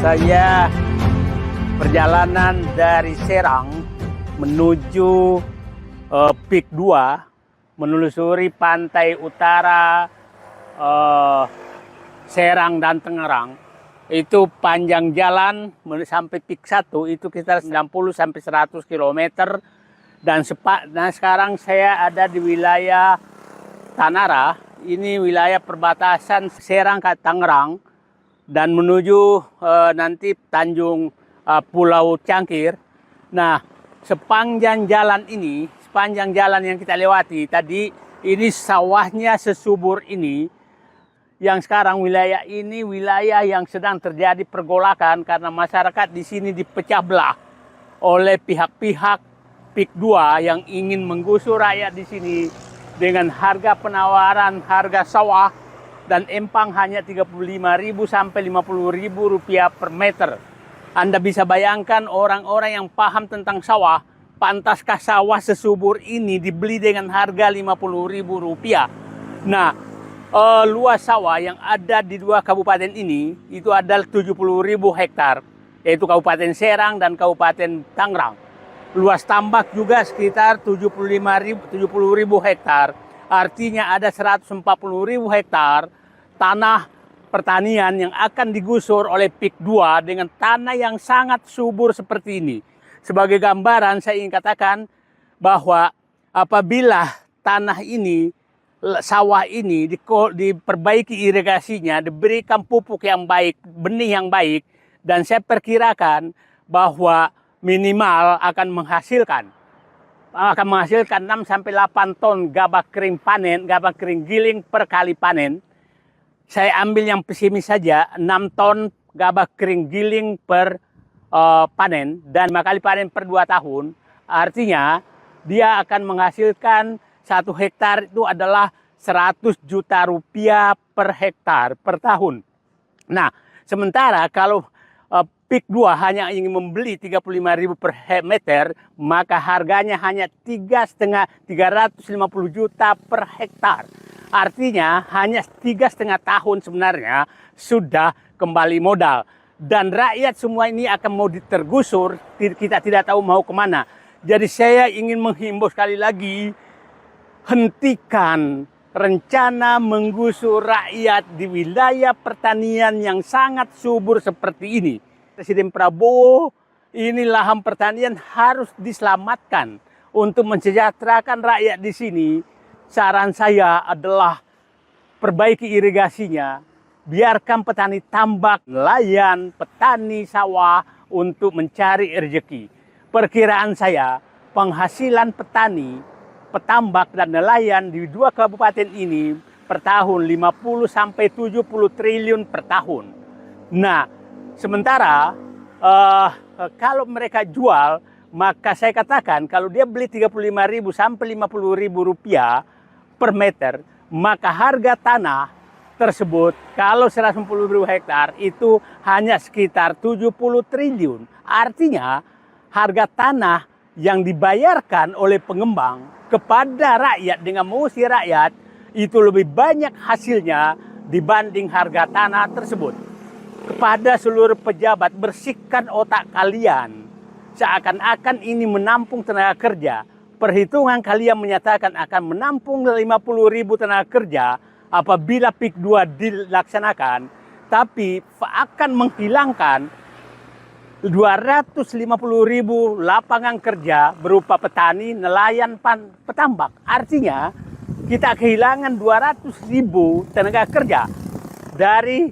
Saya perjalanan dari Serang menuju Pik 2, menelusuri pantai utara Serang dan Tangerang. Itu panjang jalan sampai Pik 1 itu sekitar 90 sampai 100 km. Dan sekarang saya ada di wilayah Tanara. Ini wilayah perbatasan Serang ke Tangerang dan menuju nanti Tanjung Pulau Cangkir. Nah, sepanjang jalan yang kita lewati tadi, ini sawahnya sesubur ini. Yang sekarang wilayah ini wilayah yang sedang terjadi pergolakan karena masyarakat di sini dipecah belah oleh pihak-pihak Pik 2 yang ingin menggusur rakyat di sini dengan harga penawaran harga sawah dan empang hanya 35.000 sampai 50.000 rupiah per meter. Anda bisa bayangkan orang-orang yang paham tentang sawah, pantaskah sawah sesubur ini dibeli dengan harga 50.000 rupiah? Nah, luas sawah yang ada di dua kabupaten ini itu adalah 70.000 hektar, yaitu Kabupaten Serang dan Kabupaten Tangerang. Luas tambak juga sekitar 70.000 hektar. Artinya ada 140.000 hektar tanah pertanian yang akan digusur oleh Pik 2 dengan tanah yang sangat subur seperti ini. Sebagai gambaran saya ingin katakan bahwa apabila tanah ini, sawah ini diperbaiki irigasinya, diberikan pupuk yang baik, benih yang baik, dan saya perkirakan bahwa minimal akan menghasilkan 6 sampai 8 ton gabah kering panen, gabah kering giling per kali panen. Saya ambil yang pesimis saja, 6 ton gabah kering giling per panen dan 5 kali panen per 2 tahun. Artinya dia akan menghasilkan 1 hektar itu adalah 100 juta rupiah per hektar per tahun. Nah, sementara kalau Pik 2 hanya ingin membeli 35.000 per meter, maka harganya hanya 350 juta per hektar. Artinya hanya 3,5 tahun sebenarnya sudah kembali modal. Dan rakyat semua ini akan mau tergusur, kita tidak tahu mau kemana. Jadi saya ingin menghimbau sekali lagi, hentikan rencana menggusur rakyat di wilayah pertanian yang sangat subur seperti ini. Presiden Prabowo, ini lahan pertanian harus diselamatkan untuk mensejahterakan rakyat di sini. Saran saya adalah perbaiki irigasinya, biarkan petani tambak, nelayan, petani sawah untuk mencari rezeki. Perkiraan saya, penghasilan petani, petambak dan nelayan di dua kabupaten ini per tahun 50 sampai 70 triliun per tahun. Nah, sementara kalau mereka jual, maka saya katakan kalau dia beli 35.000 sampai 50.000 rupiah per meter, maka harga tanah tersebut kalau 110.000 hektar itu hanya sekitar 70 triliun. Artinya harga tanah yang dibayarkan oleh pengembang kepada rakyat dengan mengusir rakyat itu lebih banyak hasilnya dibanding harga tanah tersebut. Kepada seluruh pejabat, bersihkan otak kalian. Seakan-akan ini menampung tenaga kerja. Perhitungan kalian menyatakan akan menampung 50.000 tenaga kerja apabila Pik 2 dilaksanakan. Tapi akan menghilangkan 250.000 lapangan kerja berupa petani, nelayan, petambak. Artinya kita kehilangan 200.000 tenaga kerja dari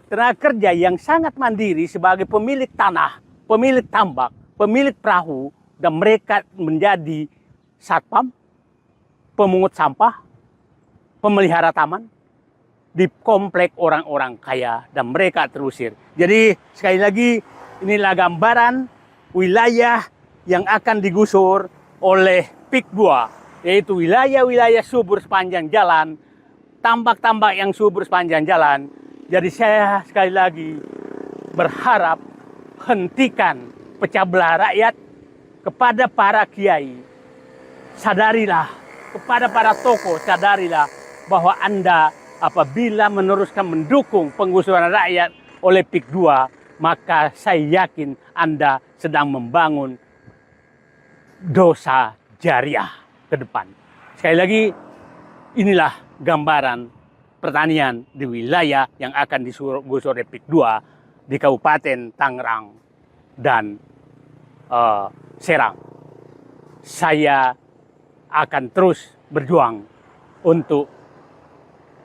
tenaga kerja yang sangat mandiri sebagai pemilik tanah, pemilik tambak, pemilik perahu, dan mereka menjadi satpam, pemungut sampah, pemelihara taman di komplek orang-orang kaya dan mereka terusir. Jadi sekali lagi inilah gambaran wilayah yang akan digusur oleh Pik 2, yaitu wilayah-wilayah subur sepanjang jalan, tambak-tambak yang subur sepanjang jalan. Jadi saya sekali lagi berharap hentikan pecah belah rakyat. Kepada para kiai, sadarilah, kepada para tokoh, sadarilah bahwa Anda apabila meneruskan mendukung penggusuran rakyat oleh Pik 2, maka saya yakin Anda sedang membangun dosa jariah ke depan. Sekali lagi, inilah gambaran pertanian di wilayah yang akan digusur oleh PIK 2 di Kabupaten Tangerang dan Serang. Saya akan terus berjuang untuk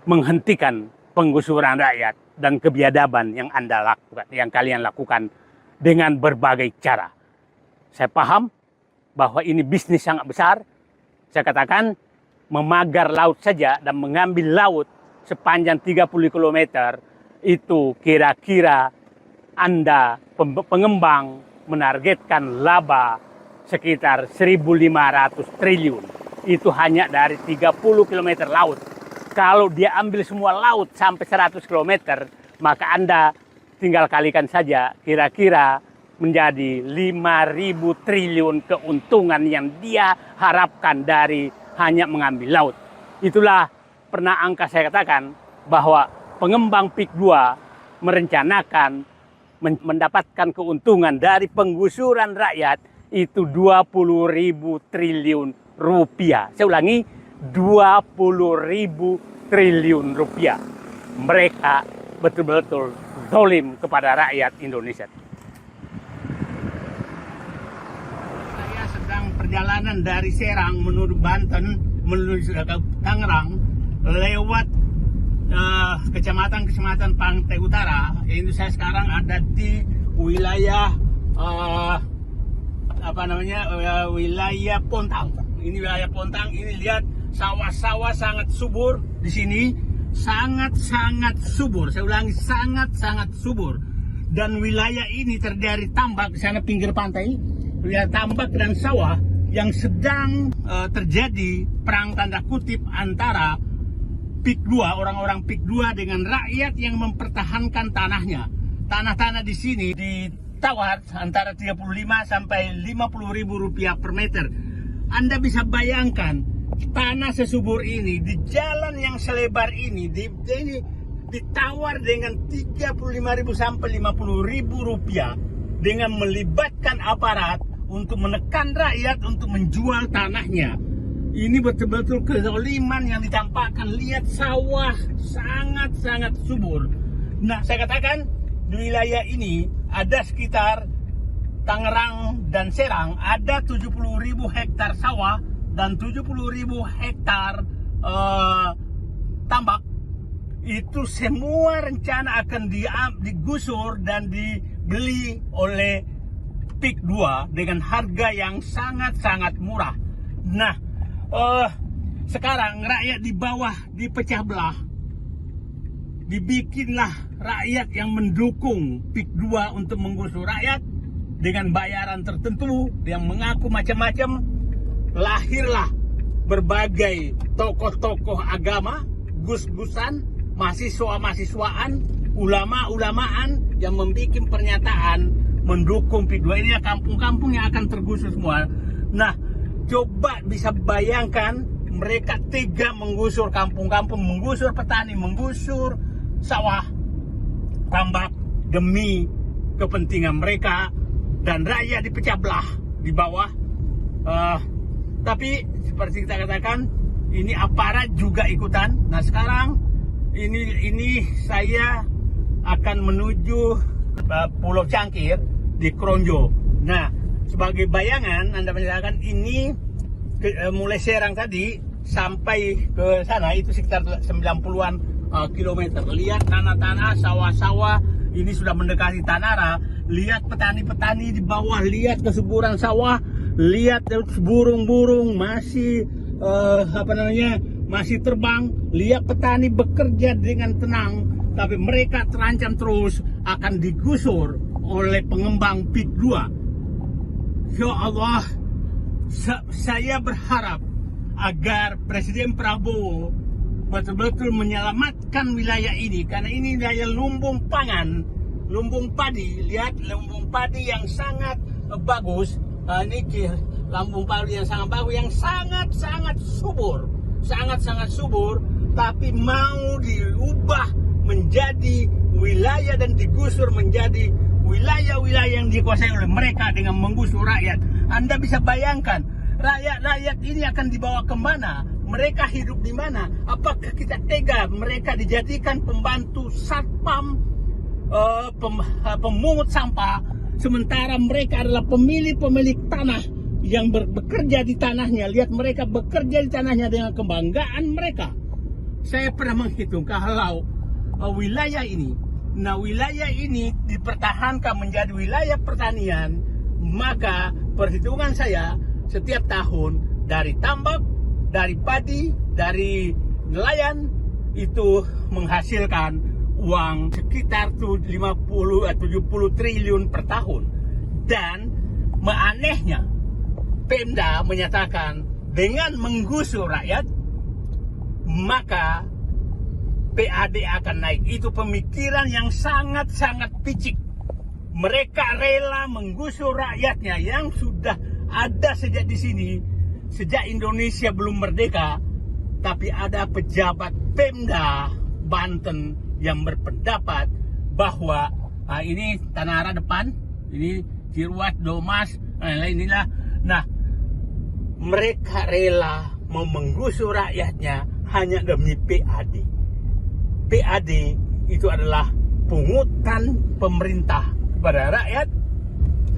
menghentikan penggusuran rakyat dan kebiadaban yang Anda lakukan, yang kalian lakukan dengan berbagai cara. Saya paham bahwa ini bisnis sangat besar. Saya katakan memagar laut saja dan mengambil laut sepanjang 30 km itu kira-kira Anda pengembang menargetkan laba sekitar 1.500 triliun. Itu hanya dari 30 km laut. Kalau dia ambil semua laut sampai 100 km, maka Anda tinggal kalikan saja kira-kira menjadi 5.000 triliun keuntungan yang dia harapkan dari hanya mengambil laut. Itulah pernah angka saya katakan bahwa pengembang PIK 2 merencanakan mendapatkan keuntungan dari penggusuran rakyat itu 20.000 triliun rupiah. Saya ulangi, 20.000 triliun rupiah. Mereka betul-betul zalim kepada rakyat Indonesia. Saya sedang perjalanan dari Serang menuju Banten, menuju Tangerang, lewat kecamatan-kecamatan Pantai Utara. Ini saya sekarang ada di wilayah wilayah Pontang. Ini wilayah Pontang. Ini lihat sawah-sawah sangat subur di sini, sangat-sangat subur. Saya ulangi, sangat-sangat subur. Dan wilayah ini terdiri tambak di sana pinggir pantai, wilayah tambak dan sawah yang sedang terjadi perang tanda kutip antara PIK 2, orang-orang PIK 2 dengan rakyat yang mempertahankan tanahnya. Tanah-tanah di sini ditawar antara 35 sampai 50 ribu rupiah per meter. Anda bisa bayangkan tanah sesubur ini di jalan yang selebar ini ditawar dengan 35.000 sampai 50.000 rupiah dengan melibatkan aparat untuk menekan rakyat untuk menjual tanahnya. Ini betul-betul kezaliman yang ditampakkan. Lihat sawah sangat-sangat subur. Nah, saya katakan di wilayah ini ada sekitar Tangerang dan Serang ada 70.000 hektar sawah dan 70.000 hektar tambak. Itu semua rencana akan digusur dan dibeli oleh PIK 2 dengan harga yang sangat-sangat murah. Nah, sekarang rakyat di bawah dipecah belah. Dibikinlah rakyat yang mendukung PIK 2 untuk menggusur rakyat dengan bayaran tertentu yang mengaku macam-macam. Lahirlah berbagai tokoh-tokoh agama, gus-gusan, mahasiswa-mahasiswaan, ulama-ulamaan yang membuat pernyataan mendukung PIK 2. Ini kampung-kampung yang akan tergusur semua. Nah, coba bisa bayangkan mereka tega menggusur kampung-kampung, menggusur petani, menggusur sawah, tambak demi kepentingan mereka dan rakyat dipecah belah di bawah. Tapi seperti kita katakan, ini aparat juga ikutan. Nah, sekarang ini saya akan menuju Pulau Cangkir di Kronjo. Nah, sebagai bayangan Anda menjelaskan ini mulai Serang tadi sampai ke sana itu sekitar 90-an kilometer. Lihat tanah-tanah, sawah-sawah ini sudah mendekati Tanara. Lihat petani-petani di bawah, lihat kesuburan sawah, lihat burung-burung masih masih terbang. Lihat petani bekerja dengan tenang, tapi mereka terancam terus akan digusur oleh pengembang PIK 2. Ya Allah, saya berharap agar Presiden Prabowo betul-betul menyelamatkan wilayah ini, karena ini wilayah lumbung pangan, lumbung padi. Lihat lumbung padi yang sangat bagus. Ini lumbung padi yang sangat bagus, yang sangat-sangat subur, sangat-sangat subur, tapi mau diubah menjadi wilayah dan digusur menjadi wilayah-wilayah yang dikuasai oleh mereka dengan menggusur rakyat. Anda bisa bayangkan, rakyat ini akan dibawa kemana? Mereka hidup di mana? Apakah kita tega mereka dijadikan pembantu satpam, pemungut sampah, sementara mereka adalah pemilik tanah yang bekerja di tanahnya. Lihat mereka bekerja di tanahnya dengan kebanggaan mereka. Saya pernah menghitung kalau wilayah ini dipertahankan menjadi wilayah pertanian, maka perhitungan saya setiap tahun dari tambak, dari padi, dari nelayan itu menghasilkan uang sekitar 50-70 triliun per tahun. Dan anehnya Pemda menyatakan dengan menggusur rakyat maka PAD akan naik. Itu pemikiran yang sangat-sangat picik. Mereka rela menggusur rakyatnya yang sudah ada sejak di sini, sejak Indonesia belum merdeka. Tapi ada pejabat Pemda Banten yang berpendapat bahwa ini Tanara depan, ini Ciruas, Domas, inilah. Nah, mereka rela mau menggusur rakyatnya hanya demi PAD. PAD itu adalah pungutan pemerintah kepada rakyat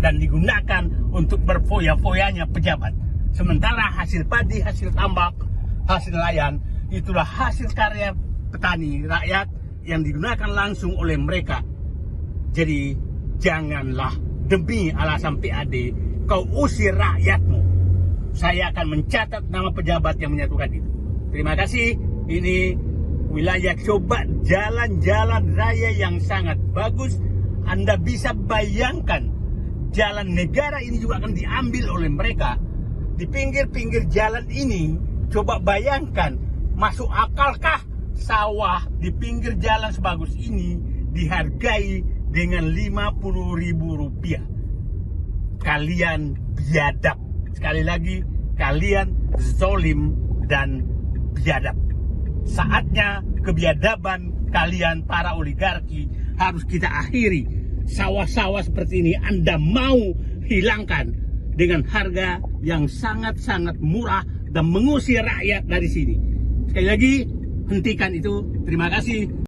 dan digunakan untuk berfoya-foyanya pejabat. Sementara hasil padi, hasil tambak, hasil nelayan itulah hasil karya petani rakyat yang digunakan langsung oleh mereka. Jadi janganlah demi alasan PAD kau usir rakyatmu. Saya akan mencatat nama pejabat yang menyatukan itu. Terima kasih. Ini wilayah coba jalan-jalan raya yang sangat bagus. Anda bisa bayangkan jalan negara ini juga akan diambil oleh mereka. Di pinggir-pinggir jalan ini, coba bayangkan, masuk akalkah sawah di pinggir jalan sebagus ini dihargai dengan Rp50.000? Kalian biadab. Sekali lagi, kalian zolim dan biadab. Saatnya kebiadaban kalian para oligarki harus kita akhiri. Sawah-sawah seperti ini Anda mau hilangkan dengan harga yang sangat-sangat murah dan mengusir rakyat dari sini. Sekali lagi, hentikan itu. Terima kasih.